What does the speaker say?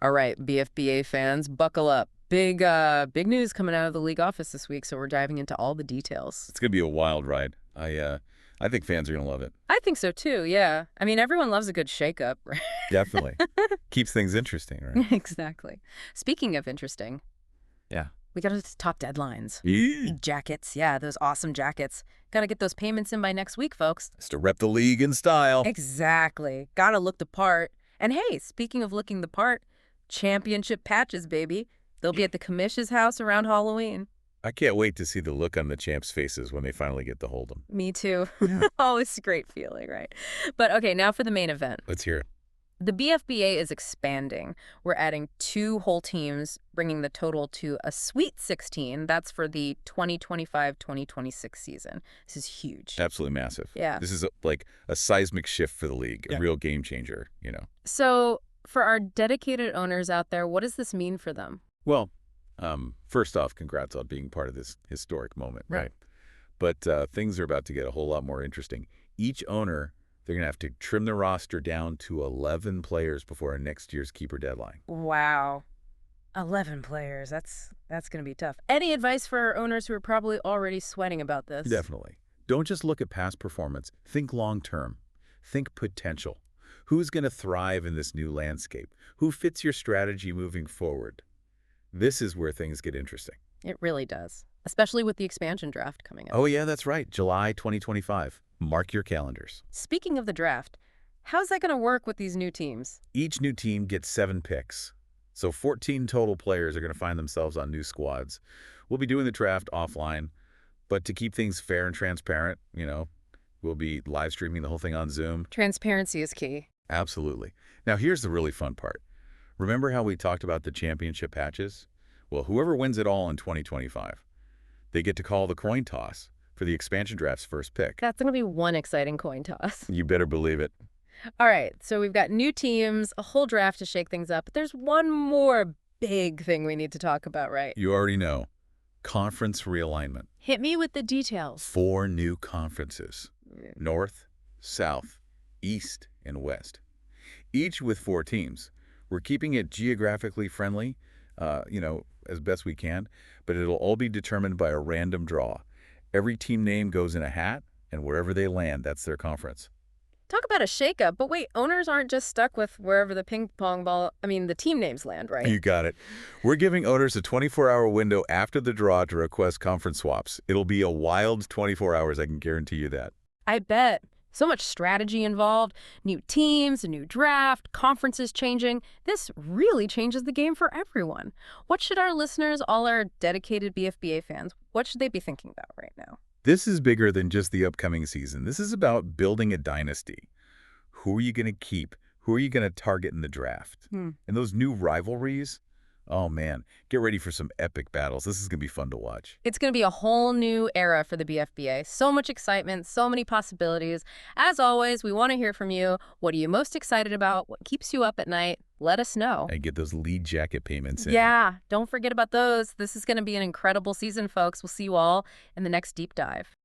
All right, BFBA fans, buckle up. Big news coming out of the league office this week, so we're diving into all the details. It's going to be a wild ride. I think fans are going to love it. I think so too, yeah. I mean, everyone loves a good shakeup, right? Definitely. Keeps things interesting, right? Exactly. Speaking of interesting, Yeah. we got to top deadlines. Eee. Jackets, yeah, those awesome jackets. Got to get those payments in by next week, folks. It's to rep the league in style. Exactly. Got to look the part. And hey, speaking of looking the part, championship patches, baby. They'll be at the commissioner's house around Halloween. I can't wait to see the look on the champs' faces when they finally get to hold them. Me too. Yeah. Always a great feeling, right? But okay, now for the main event. Let's hear it. The BFBA is expanding. We're adding 2 whole teams, bringing the total to a Sweet 16. That's for the 2025-2026 season. This is huge. Absolutely massive. Yeah. This is like a seismic shift for the league, a real game changer, So for our dedicated owners out there, what does this mean for them? Well, first off, congrats on being part of this historic moment, right? But things are about to get a whole lot more interesting. Each owner, they're going to have to trim the roster down to 11 players before our next year's keeper deadline. Wow. 11 players. That's going to be tough. Any advice for our owners who are probably already sweating about this? Definitely. Don't just look at past performance. Think long-term. Think potential. Who's going to thrive in this new landscape? Who fits your strategy moving forward? This is where things get interesting. It really does, especially with the expansion draft coming up. Oh, yeah, that's right. July 2025. Mark your calendars. Speaking of the draft, how's that going to work with these new teams? Each new team gets 7 picks. So 14 total players are going to find themselves on new squads. We'll be doing the draft offline, but to keep things fair and transparent, we'll be live streaming the whole thing on Zoom. Transparency is key. Absolutely. Now, here's the really fun part. Remember how we talked about the championship patches? Well, whoever wins it all in 2025, they get to call the coin toss for the expansion draft's first pick. That's going to be one exciting coin toss. You better believe it. All right, so we've got new teams, a whole draft to shake things up. But there's one more big thing we need to talk about, right? You already know. Conference realignment. Hit me with the details. 4 new conferences. North, South, East, and West. Each with 4 teams. We're keeping it geographically friendly, as best we can, but it'll all be determined by a random draw. Every team name goes in a hat, and wherever they land, that's their conference. Talk about a shakeup, but wait, owners aren't just stuck with wherever the the team names land, right? You got it. We're giving owners a 24-hour window after the draw to request conference swaps. It'll be a wild 24 hours, I can guarantee you that. I bet. So much strategy involved, new teams, a new draft, conferences changing. This really changes the game for everyone. What should our listeners, all our dedicated BFBA fans, what should they be thinking about right now? This is bigger than just the upcoming season. This is about building a dynasty. Who are you going to keep? Who are you going to target in the draft? And those new rivalries, oh man, get ready for some epic battles. This is going to be fun to watch. It's going to be a whole new era for the BFBA. So much excitement, so many possibilities. As always, we want to hear from you. What are you most excited about? What keeps you up at night? Let us know. And get those lead jacket payments in. Yeah, don't forget about those. This is going to be an incredible season, folks. We'll see you all in the next deep dive.